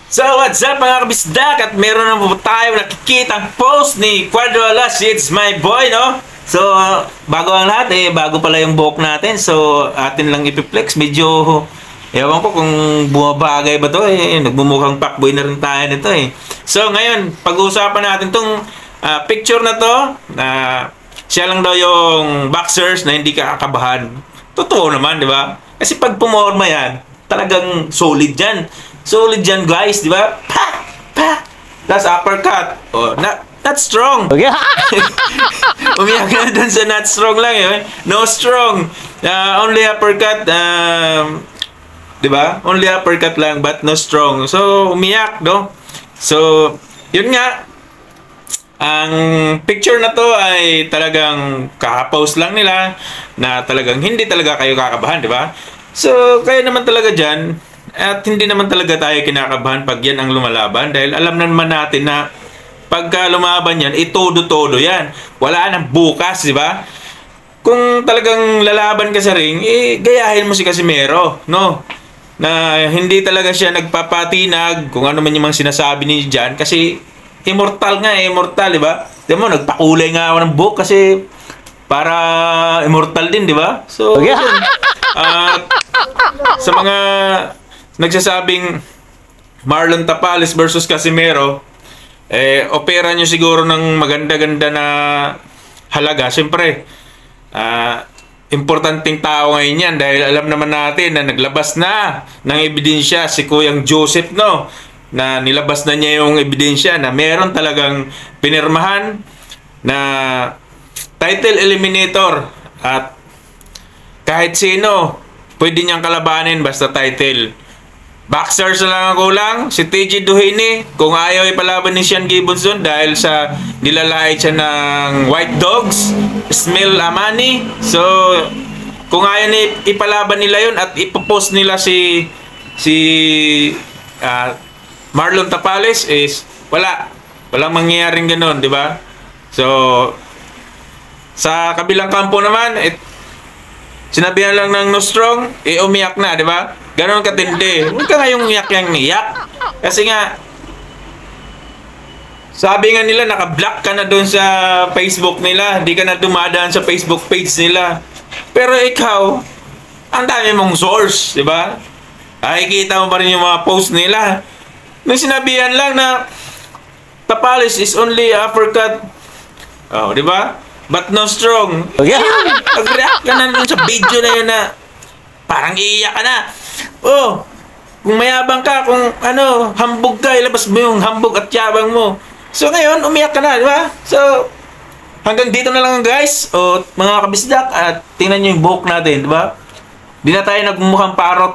So what's up mga kabisdak, at meron na po tayo nakikita post ni Cuadro Alas. It's my boy, no? So bago ang lahat, bago pala yung buhok natin. So atin lang ipiplex. Medyo ewan ko kung bumabagay ba to, nagmumukhang pakboy na rin tayo nito So ngayon, pag-uusapan natin tong picture na to, siya lang daw yung boxers na hindi kakabahan. Totoo naman, di ba? Kasi pag pumorma yan, talagang solid yan. Solid yan, guys, di ba? Pa! Pa! That's uppercut. Oh, not strong. Okay. Umiyak na dun sa not strong lang No strong. Only uppercut. Di ba? Only uppercut lang but no strong. So, umiyak, no? So, yun nga. Ang picture na to ay talagang kakapost lang nila na talagang hindi talaga kayo kakabahan, di ba? So, kaya naman talaga dyan. At hindi naman talaga tayo kinakabahan pag yan ang lumalaban dahil alam na naman natin na pagka lumaban yan, todo-todo yan. Wala nang bukas, di ba? Kung talagang lalaban ka sa ring, gayahin mo si Casimero, no? Na hindi talaga siya nagpapatinag kung ano man yung mga sinasabi ni Jan kasi immortal nga, immortal, di ba? Di mo, nagpakulay nga ako ng buhok kasi para immortal din, di ba? So, yun. Sa mga nagsasabing Marlon Tapales versus Casimero, opera nyo siguro ng maganda-ganda na halaga. Siyempre, importanteng tao ngayon yan dahil alam naman natin na naglabas na ng ebidensya si Kuyang Joseph, no? Na nilabas na niya yung ebidensya na meron talagang pinirmahan na title eliminator at kahit sino pwede niyang kalabanin basta title. Boxers na lang ang kulang. Si TJ Duhini, kung ayaw ipalaban ni Sean Gibbonson dahil sa nilalait siya ng White Dogs, Smell Amani. So, kung ayaw ipalaban nila yun at ipopost nila si Marlon Tapales is walang mangyayaring ganun, di ba? So, sa kabilang kampo naman, sinabihan lang ng no strong, umiyak na, di ba? Ganon katindi. Huwag ka ngayong iyak yang iyak. Kasi nga, sabi nga nila, naka-block ka na doon sa Facebook nila. Hindi ka na dumadaan sa Facebook page nila. Pero ikaw, ang dami mong source, di ba? Nakikita mo pa rin yung mga post nila. May sinabihan lang na Tapales is only uppercut. Oh, di ba? But no strong. Pag-react ka na doon sa video na yun na parang iiyak ka na. Oh, kung mayabang ka, kung hambog ka, ilabas mo yung hambog at yabang mo. So ngayon, umiyak ka na, di ba? So, hanggang dito na lang guys. O, mga kabisdak, at tingnan nyo yung buhok natin, di ba? Di na tayo nagmumukhang parot.